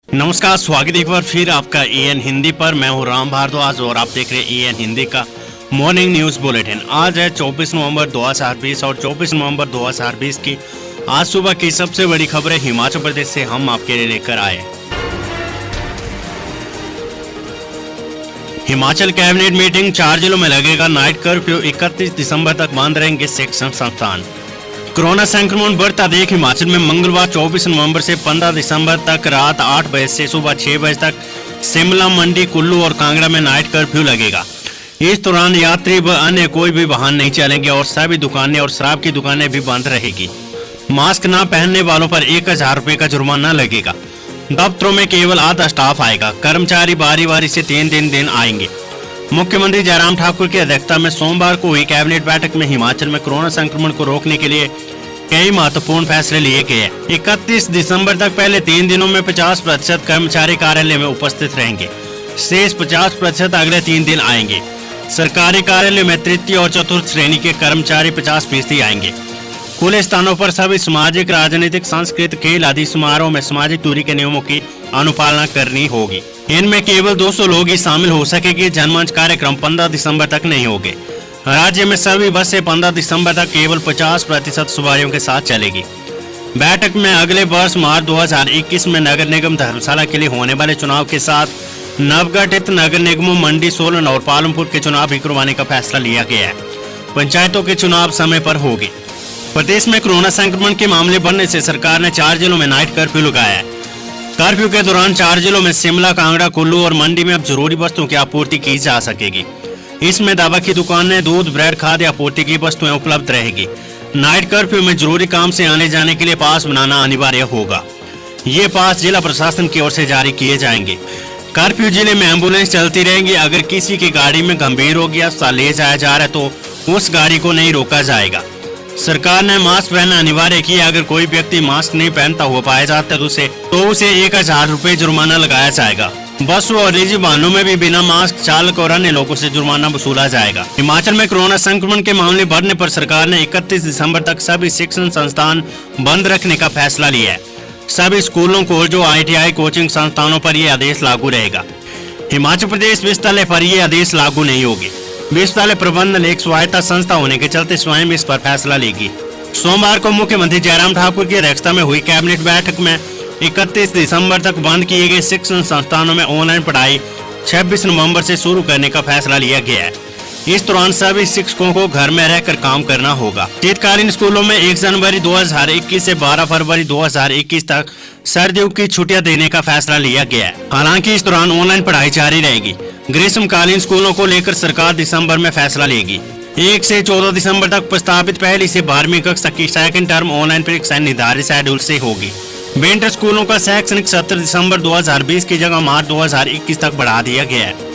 नमस्कार, स्वागत एक बार फिर आपका एएन हिंदी पर। मैं हूं राम भारद्वाज और आप देख रहे हैं एएन हिंदी का मॉर्निंग न्यूज़ बुलेटिन। आज है 24 नवंबर 2020 और 24 नवंबर 2020 की आज सुबह की सबसे बड़ी खबरें हिमाचल प्रदेश से हम आपके लिए लेकर आए। हिमाचल कैबिनेट मीटिंग, 4 जिलों में लगेगा नाइट कर्फ्यू, 31 दिसंबर तक बंद रहेंगे शिक्षण संस्थान। कोरोना संक्रमण बढ़ता देख हिमाचल में मंगलवार 24 नवंबर से 15 दिसंबर तक रात 8 बजे से सुबह 6 बजे तक शिमला, मंडी, कुल्लू और कांगड़ा में नाइट कर्फ्यू लगेगा। इस दौरान यात्री व अन्य कोई भी वाहन नहीं चलेंगे और सभी दुकानें और शराब की दुकानें भी बंद रहेगी। मास्क न पहनने वालों पर 1000 रुपये का जुर्माना लगेगा। दफ्तरों में केवल आधा स्टाफ आएगा। कर्मचारी बारी बारी से 3 दिन आएंगे। मुख्यमंत्री जयराम ठाकुर की अध्यक्षता में सोमवार को हुई कैबिनेट बैठक में हिमाचल में कोरोना संक्रमण को रोकने के लिए कई महत्वपूर्ण फैसले लिए गए हैं। 31 दिसंबर तक पहले 3 दिनों में 50% कर्मचारी कार्यालय में उपस्थित रहेंगे। शेष 50% अगले 3 दिन आएंगे। सरकारी कार्यालय में तृतीय और चतुर्थ श्रेणी के कर्मचारी 50% आएंगे। खुले स्थानों पर सभी सामाजिक, राजनीतिक, सांस्कृतिक, खेल आदि समारोह में सामाजिक दूरी के नियमों की अनुपालना करनी होगी। इनमें केवल 200 लोग ही शामिल हो सकेंगे। जनमंच कार्यक्रम 15 दिसंबर तक नहीं होंगे। राज्य में सभी बसें 15 दिसंबर तक केवल 50% सवारियों के साथ चलेगी। बैठक में अगले वर्ष मार्च 2021 में नगर निगम धर्मशाला के लिए होने वाले चुनाव के साथ नवगठित नगर निगमों मंडी, सोलन और पालमपुर के चुनाव भी करवाने का फैसला लिया गया है। पंचायतों के चुनाव समय पर होंगे। प्रदेश में कोरोना संक्रमण के मामले बढ़ने से सरकार ने 4 जिलों में नाइट कर्फ्यू लगाया है। कर्फ्यू के दौरान 4 जिलों में शिमला, कांगड़ा, कुल्लू और मंडी में अब जरूरी वस्तुओं की आपूर्ति की जा सकेगी। इसमें दवा की दुकानें, दूध, ब्रेड, खाद्य आपूर्ति की वस्तुएं उपलब्ध रहेगी। नाइट कर्फ्यू में जरूरी काम से आने जाने के लिए पास बनाना अनिवार्य होगा। ये पास जिला प्रशासन की ओर से जारी किए जाएंगे। कर्फ्यू जिले में एम्बुलेंस चलती रहेंगी। अगर किसी की गाड़ी में गंभीर रोग या ले जाया जा रहा है तो उस गाड़ी को नहीं रोका जाएगा। सरकार ने मास्क पहनना अनिवार्य किया। अगर कोई व्यक्ति मास्क नहीं पहनता हुआ पाया जाता है तो उसे 1000 रुपये जुर्माना लगाया जाएगा। बसों और निजी वाहनों में भी बिना मास्क चालक और अन्य लोगों से जुर्माना वसूला जाएगा। हिमाचल में कोरोना संक्रमण के मामले बढ़ने पर सरकार ने 31 दिसंबर तक सभी शिक्षण संस्थान बंद रखने का फैसला लिया है। सभी स्कूलों, कॉलेजों, ITI कोचिंग संस्थानों पर यह आदेश लागू रहेगा। हिमाचल प्रदेश विश्वविद्यालय पर यह आदेश लागू नहीं होगी। विश्वविद्यालय प्रबंधन एक स्वायत्ता संस्था होने के चलते स्वयं इस पर फैसला लेगी। सोमवार को मुख्यमंत्री जयराम ठाकुर की अध्यक्षता में हुई कैबिनेट बैठक में 31 दिसंबर तक बंद किए गए शिक्षण संस्थानों में ऑनलाइन पढ़ाई 26 नवंबर से शुरू करने का फैसला लिया गया है। इस दौरान सभी शिक्षकों को घर में रहकर काम करना होगा। शीतकालीन स्कूलों में 1 जनवरी 2021 से 12 फरवरी 2021 तक सर्दियों की छुट्टियां देने का फैसला लिया गया है। हालांकि इस दौरान ऑनलाइन पढ़ाई जारी रहेगी। ग्रीष्मकालीन स्कूलों को लेकर सरकार दिसंबर में फैसला लेगी। 1 से 14 दिसंबर तक प्रस्तावित पहली से 12वीं कक्षा की सेकंड टर्म ऑनलाइन परीक्षाएं निर्धारित शेड्यूल से होगी। विंटर स्कूलों का शैक्षणिक सत्र दिसंबर 2020 की जगह मार्च 2021 तक बढ़ा दिया गया है।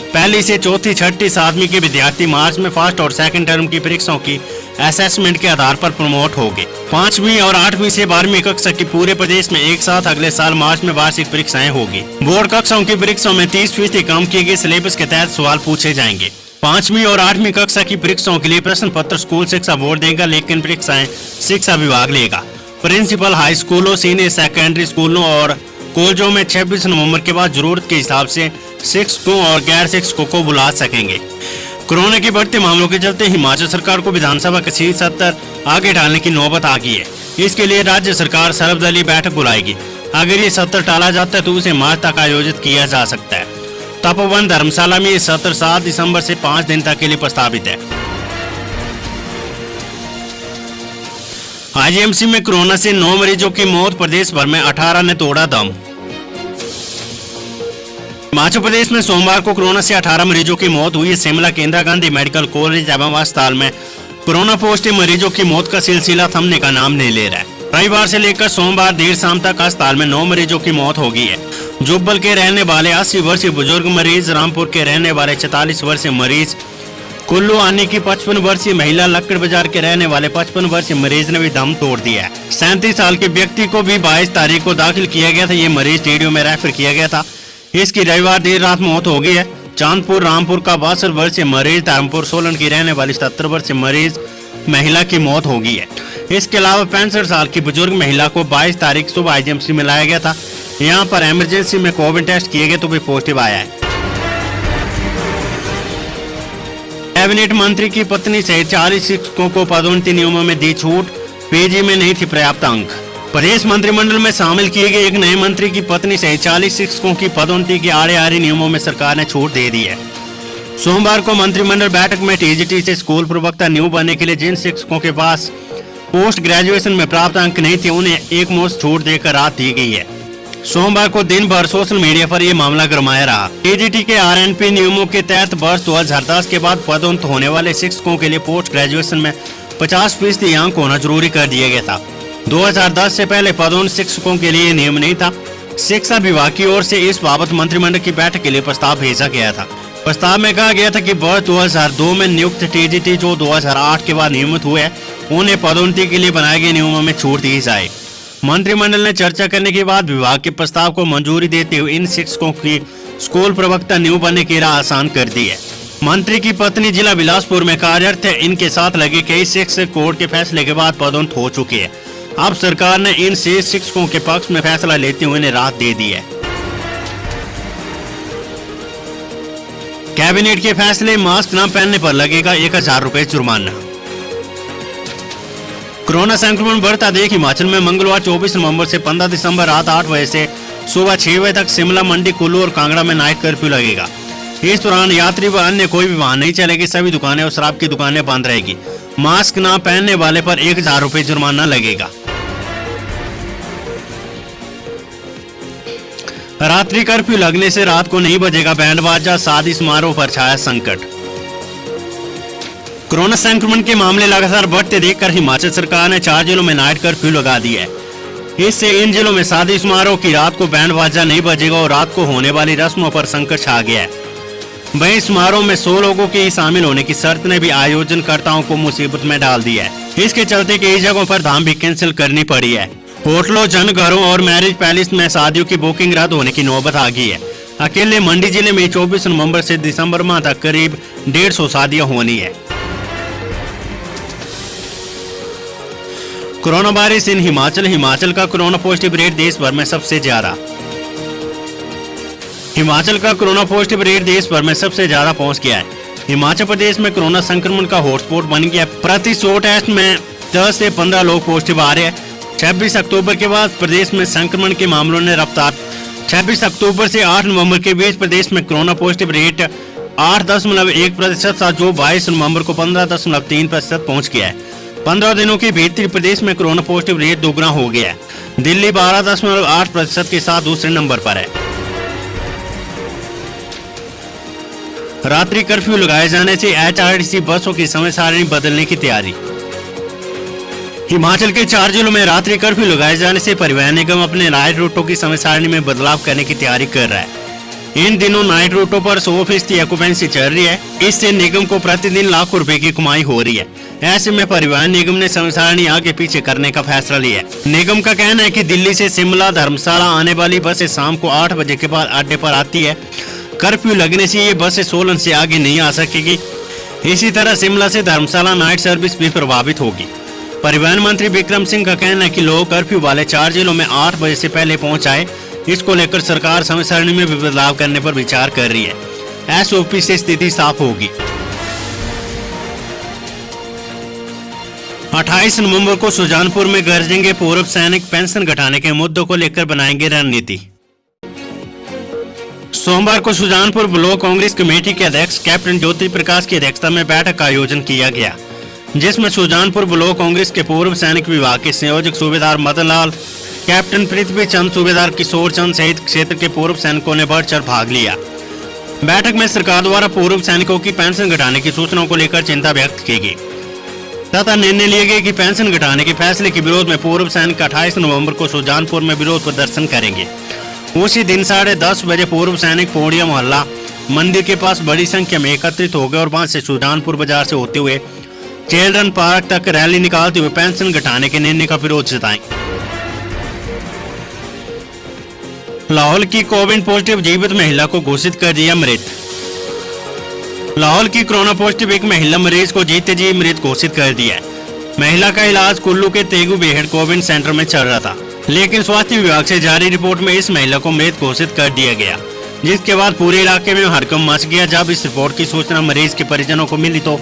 पहली से चौथी, छठी, 7वीं के विद्यार्थी मार्च में फर्स्ट और सेकंड टर्म की परीक्षाओं की असेसमेंट के आधार पर प्रमोट होंगे। 5वीं और 8वीं से 12वीं कक्षा की पूरे प्रदेश में एक साथ अगले साल मार्च में वार्षिक परीक्षाएं होगी। बोर्ड कक्षाओं की परीक्षाओं में 30% कम किए गए सिलेबस के तहत सवाल पूछे जाएंगे। 5वीं और 8वीं कक्षा की परीक्षाओं के लिए प्रश्न पत्र स्कूल शिक्षा बोर्ड देगा, लेकिन परीक्षाएं शिक्षा विभाग लेगा। प्रिंसिपल हाई स्कूलों, सीनियर सेकेंडरी स्कूलों और कॉलेजों में 26 नवंबर के बाद जरूरत के हिसाब से शिक्षकों और गैर शिक्षकों को बुला सकेंगे। कोरोना के बढ़ते मामलों के चलते हिमाचल सरकार को विधानसभा का शीत सत्र आगे टालने की नौबत आ गई है। इसके लिए राज्य सरकार सर्वदलीय बैठक बुलाएगी। अगर ये सत्र टाला जाता है तो उसे मार्च तक आयोजित किया जा सकता है। तपोवन धर्मशाला में ये सत्र 7 दिसंबर से 5 दिन तक के लिए प्रस्तावित है। IGMC में कोरोना से 9 मरीजों की मौत, प्रदेश भर में 18 ने तोड़ा दम। हिमाचल प्रदेश में सोमवार को कोरोना से 18 मरीजों की मौत हुई है। शिमला के इंदिरा गांधी मेडिकल कॉलेज एवं अस्पताल में कोरोना पॉजिटिव मरीजों की मौत का सिलसिला थमने का नाम नहीं ले रहा है। रविवार से लेकर सोमवार देर शाम तक अस्पताल में 9 मरीजों की मौत हो गई है। जुब्बल के रहने वाले 80 वर्षीय बुजुर्ग मरीज, रामपुर के रहने वाले 44 वर्षीय मरीज, कुल्लू आने की 55 वर्षीय महिला, लक्कड़ बाजार के रहने वाले 55 वर्षीय मरीज ने भी दम तोड़ दिया है। 37 साल के व्यक्ति को भी 22 तारीख को दाखिल किया गया था। ये मरीज टीडीओ में रेफर किया गया था। इसकी रविवार देर रात मौत हो गई है। चांदपुर रामपुर का 62 वर्षीय मरीज, धर्मपुर सोलन की रहने वाली 70 वर्षीय मरीज महिला की मौत हो गई है। इसके अलावा 65 साल की बुजुर्ग महिला को 22 तारीख सुबह IGMC में लाया गया था। यहाँ पर इमरजेंसी में कोविड टेस्ट किए गए तो भी पॉजिटिव आया है। कैबिनेट मंत्री की पत्नी सहित 40 शिक्षकों को पदोन्नति नियमों में दी छूट, पेजी में नहीं थी पर्याप्त अंक। प्रदेश मंत्रिमंडल में शामिल किए गए एक नए मंत्री की पत्नी सहित 40 शिक्षकों की पदोन्नति के आड़े आ रही नियमों में सरकार ने छूट दे दी है। सोमवार को मंत्रिमंडल बैठक में टीजीटी से स्कूल प्रवक्ता नियुक्त बनने के लिए जिन शिक्षकों के पास पोस्ट ग्रेजुएशन में प्राप्त अंक नहीं थे उन्हें एक मुश्त छूट देकर राहत दी गई है। सोमवार को दिन भर सोशल मीडिया पर यह मामला गरमाया रहा। टीजीटी के आरएनपी नियमों के तहत वर्ष 2010 के बाद पदोन्नत होने वाले शिक्षकों के लिए पोस्ट ग्रेजुएशन में 50% अंक होना जरूरी कर दिया गया था। 2010 से पहले पदोन्नत शिक्षकों के लिए नियम नहीं था। शिक्षा विभाग की ओर से इस बाबत मंत्रिमंडल की बैठक के लिए प्रस्ताव भेजा गया था। प्रस्ताव में कहा गया था कि वर्ष 2002 में नियुक्त टीजीटी जो 2008 के बाद नियमित हुए उन्हें पदोन्नति के लिए बनाए गए नियमों में छूट दी जाए। मंत्रिमंडल ने चर्चा करने के बाद विभाग के प्रस्ताव को मंजूरी देते हुए इन शिक्षकों की स्कूल प्रवक्ता नियुक्त बनने की राह आसान कर दी है। मंत्री की पत्नी जिला बिलासपुर में कार्यरत है। इनके साथ लगे कई शिक्षक कोर्ट के फैसले के बाद पदोन्नत हो चुके हैं। अब सरकार ने इन शेष शिक्षकों के पक्ष में फैसला लेते हुए इन्हें राहत दे दी है। कैबिनेट के फैसले, मास्क न पहनने पर लगेगा 1000 रुपए जुर्माना। कोरोना संक्रमण बढ़ता देख हिमाचल में मंगलवार 24 नवंबर से 15 दिसंबर रात 8 बजे से सुबह 6 बजे तक शिमला, मंडी, कुल्लू और कांगड़ा में नाइट कर्फ्यू लगेगा। इस दौरान यात्री व अन्य कोई भी वाहन नहीं चलेगी। सभी दुकानें और शराब की दुकानें बंद रहेगी। मास्क न पहनने वाले पर 1000 रुपए जुर्माना लगेगा। रात्रि कर्फ्यू लगने से रात को नहीं बजेगा बैंड बाजा, शादी समारोह पर छाया संकट। कोरोना संक्रमण के मामले लगातार बढ़ते देखकर हिमाचल सरकार ने 4 जिलों में नाइट कर्फ्यू लगा दिया है। इससे इन जिलों में शादी समारोह की रात को बैंड बाजा नहीं बजेगा और रात को होने वाली रस्मों पर संकट छा गया है। वहीं समारोह में 100 लोगों के ही शामिल होने की शर्त ने भी आयोजनकर्ताओं को मुसीबत में डाल दिया है। इसके चलते कई जगहों पर धाम भी कैंसिल करनी पड़ी है। होटलों, जनघरों और मैरिज पैलेस में शादियों की बुकिंग रद्द होने की नौबत आ गई है। अकेले मंडी जिले में 24 नवंबर से दिसंबर माह तक करीब 150 शादियां होनी है। कोरोना वायरस इन हिमाचल का कोरोना पॉजिटिव रेट देश भर में सबसे ज्यादा। हिमाचल का कोरोना पॉजिटिव रेट देश भर में सबसे ज्यादा पहुंच गया है। हिमाचल प्रदेश में कोरोना संक्रमण का हॉटस्पॉट बन गया। प्रति 100 टेस्ट में 10 से 15 लोग पॉजिटिव आ रहे हैं। 26 अक्टूबर के बाद प्रदेश में संक्रमण के मामलों ने रफ्तार। 26 अक्टूबर से 8 नवंबर के बीच प्रदेश में कोरोना पॉजिटिव रेट 8.1% था, जो 22 नवंबर को 15.3% पहुंच गया है। 15 दिनों के भीतर प्रदेश में कोरोना पॉजिटिव रेट दोगुना हो गया है। दिल्ली 12.8% के साथ दूसरे नंबर पर है। रात्रि कर्फ्यू लगाए जाने से एचआरटीसी बसों की समय सारणी बदलने की तैयारी। हिमाचल के 4 जिलों में रात्रि कर्फ्यू लगाए जाने से परिवहन निगम अपने नाइट रूटों की समय सारणी में बदलाव करने की तैयारी कर रहा है। इन दिनों नाइट रूटों पर 100% ऑक्यूपेंसी चल रही है। इससे निगम को प्रतिदिन लाखों रुपए की कमाई हो रही है। ऐसे में परिवहन निगम ने समय सारणी आगे पीछे करने का फैसला लिया है। निगम का कहना है कि दिल्ली से शिमला, धर्मशाला आने वाली बसें शाम को 8 बजे के बाद अड्डे पर आती है। कर्फ्यू लगने से ये बसें सोलन से आगे नहीं आ सकेगी। इसी तरह शिमला से धर्मशाला नाइट सर्विस भी प्रभावित होगी। परिवहन मंत्री विक्रम सिंह का कहना है कि लोग कर्फ्यू वाले 4 जिलों में 8 बजे से पहले पहुंच आए। इसको लेकर सरकार समय सारणी में भी बदलाव करने पर विचार कर रही है। एसओपी से स्थिति साफ होगी। 28 नवंबर को सुजानपुर में गरजेंगे पूर्व सैनिक। पेंशन घटाने के मुद्दों को लेकर बनाएंगे रणनीति। सोमवार को सुजानपुर ब्लॉक कांग्रेस कमेटी के अध्यक्ष कैप्टन ज्योति प्रकाश की अध्यक्षता में बैठक का आयोजन किया गया, जिसमें सुजानपुर ब्लॉक कांग्रेस के पूर्व सैनिक विभाग के संयोजक सूबेदार मदन लाल, कैप्टन पृथ्वी चंद, सूबेदार किशोर चंद सहित क्षेत्र के पूर्व सैनिकों ने बढ़ चढ़ भाग लिया। बैठक में सरकार द्वारा पूर्व सैनिकों की पेंशन घटाने की सूचनाओं को लेकर चिंता व्यक्त की गई तथा निर्णय लिए गए कि पेंशन घटाने के फैसले के विरोध में पूर्व सैनिक 28 नवंबर को सुजानपुर में विरोध प्रदर्शन करेंगे। उसी दिन 10:30 बजे पूर्व सैनिक पौड़िया मोहल्ला मंदिर के पास बड़ी संख्या में एकत्रित हो गए और वहां से सुजानपुर बाजार से होते हुए चिल्ड्रन पार्क तक रैली निकालते हुए पेंशन घटाने के निर्णय का विरोध जताएंगे। लाहौल की कोविड पॉजिटिव जीवित महिला को घोषित कर दिया मृत। लाहौल की कोरोना पॉजिटिव एक महिला मरीज को जीते जी मृत घोषित कर दिया है। महिला का इलाज कुल्लू के तेगू बेहड़ कोविड सेंटर में चल रहा था। लेकिन स्वास्थ्य विभाग से जारी रिपोर्ट में इस महिला को मृत घोषित कर दिया गया, जिसके बाद पूरे इलाके में हड़कंप मच गया। जब इस रिपोर्ट की सूचना मरीज के परिजनों को मिली तो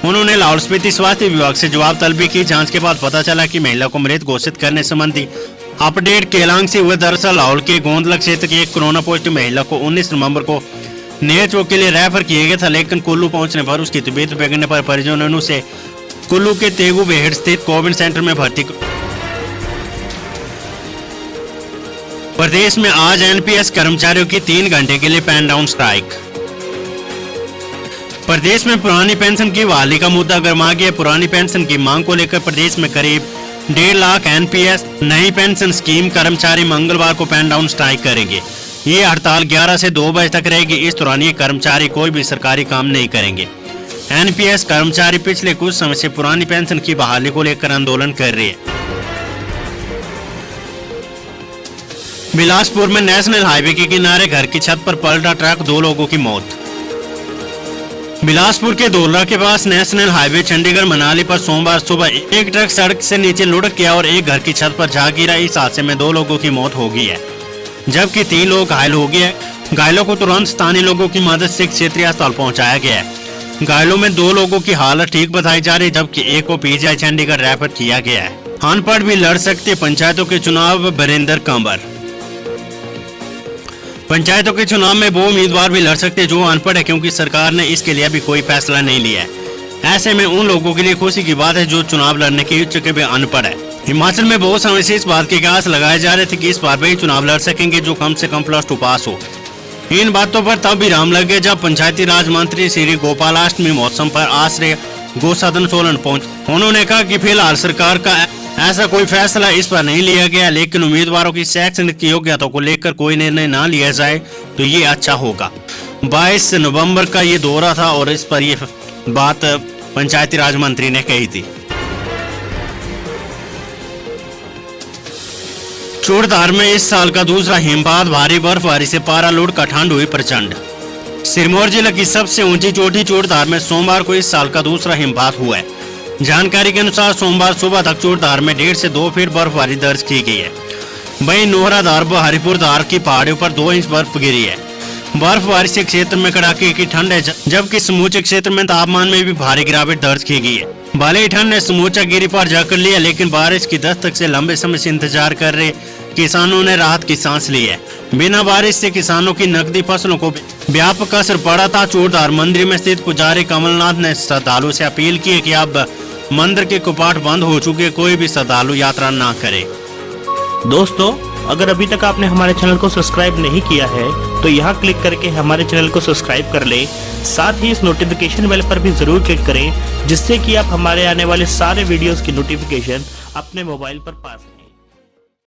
उन्होंने लाहौल स्पीति स्वास्थ्य विभाग से जवाब तलबी की। जांच के बाद पता चला कि महिला को मृत घोषित करने संबंधी अपडेट केलांग से हुए। दरअसल लाहौल के गोंदला क्षेत्र की एक कोरोना पॉजिटिव महिला को 19 नवंबर को नेचो के लिए रेफर किया गया था, लेकिन कुल्लू पहुंचने पर उसकी तबीयत बिगड़ने पर परिजनों ने उसे कुल्लू के तेगू बेहड़ स्थित कोविड सेंटर में भर्ती। प्रदेश में आज एनपीएस कर्मचारियों की 3 घंटे के लिए पेन डाउन स्ट्राइक। प्रदेश में पुरानी पेंशन की बहाली का मुद्दा गर्मा गया। पुरानी पेंशन की मांग को लेकर प्रदेश में करीब 1.5 लाख एनपीएस नई पेंशन स्कीम कर्मचारी मंगलवार को पेन डाउन स्ट्राइक करेंगे। ये हड़ताल 11 से 2 बजे तक रहेगी। इस दौरान ये कर्मचारी कोई भी सरकारी काम नहीं करेंगे। एनपीएस कर्मचारी पिछले कुछ समय से पुरानी पेंशन की बहाली को लेकर आंदोलन कर रहे हैं। बिलासपुर में नेशनल हाईवे के किनारे घर की छत पर पलटा ट्रक, 2 लोगों की मौत। बिलासपुर के दोलरा के पास नेशनल हाईवे चंडीगढ़ मनाली पर सोमवार सुबह एक ट्रक सड़क से नीचे लुढ़क गया और एक घर की छत पर जा गिरा। इस हादसे में 2 लोगों की मौत हो गई है, जबकि 3 लोग घायल हो गए। घायलों को तुरंत स्थानीय लोगों की मदद से क्षेत्रीय अस्पताल पहुंचाया गया है। घायलों में 2 लोगों की हालत ठीक बताई जा रही, जबकि एक को पीजीआई चंडीगढ़ रेफर किया गया है। अनपढ़ भी लड़ सकते पंचायतों के चुनाव, बरिंदर कंवर। पंचायतों के चुनाव में वो उम्मीदवार भी लड़ सकते जो अनपढ़ है, क्योंकि सरकार ने इसके लिए अभी कोई फैसला नहीं लिया है। ऐसे में उन लोगों के लिए खुशी की बात है जो चुनाव लड़ने के इच्छुक वे अनपढ़ है। हिमाचल में बहुत समय से इस बात के आस लगाए जा रहे थे कि इस बार वही चुनाव लड़ सकेंगे जो कम से कम +2 पास हो। इन बातों पर तब विराम लग गया जब पंचायती राज मंत्री श्री गोपालाष्टमी महोत्सव पर आश्रय गौसदन सोलन पहुंचे। उन्होंने कहा कि फिलहाल सरकार का ऐसा कोई फैसला इस पर नहीं लिया गया, लेकिन उम्मीदवारों की शैक्षणिक योग्यता को लेकर कोई निर्णय ना लिया जाए तो ये अच्छा होगा। 22 नवंबर का ये दौरा था और इस पर ये बात पंचायती राज मंत्री ने कही थी। चूड़धार में इस साल का दूसरा हिमपात, भारी बर्फबारी से पारा लुढ़ का, ठंड हुई प्रचंड। सिरमौर जिले की सबसे ऊंची चोटी चूड़धार में सोमवार को इस साल का दूसरा हिमपात हुआ है। जानकारी के अनुसार सोमवार सुबह तक चूड़धार में 1.5 से 2 फीट बर्फबारी दर्ज की गई है। वहीं नोहराधार व हरिपुर धार की पहाड़ियों पर 2 इंच बर्फ गिरी है। बर्फबारी से क्षेत्र में कड़ाके की ठंड है, जबकि समूचे क्षेत्र में तापमान में भी भारी गिरावट दर्ज की गई है। भले ही ठंड ने समूचा गिरिपार जकड़ लिया, लेकिन बारिश की दस्तक से लंबे समय से इंतजार कर रहे किसानों ने राहत की सांस ली है। बिना बारिश से किसानों की नकदी फसलों को व्यापक असर पड़ा था। चूड़धार मंदिर में स्थित पुजारी कमलनाथ ने श्रद्धालुओं से अपील की है कि अब मंदिर के कपाट बंद हो चुके, कोई भी श्रद्धालु यात्रा ना करे। दोस्तों, अगर अभी तक आपने हमारे चैनल को सब्सक्राइब नहीं किया है तो यहाँ क्लिक करके हमारे चैनल को सब्सक्राइब कर लें। साथ ही इस नोटिफिकेशन बेल पर भी जरूर क्लिक करें, जिससे कि आप हमारे आने वाले सारे वीडियोस की नोटिफिकेशन अपने मोबाइल पर पा सकें।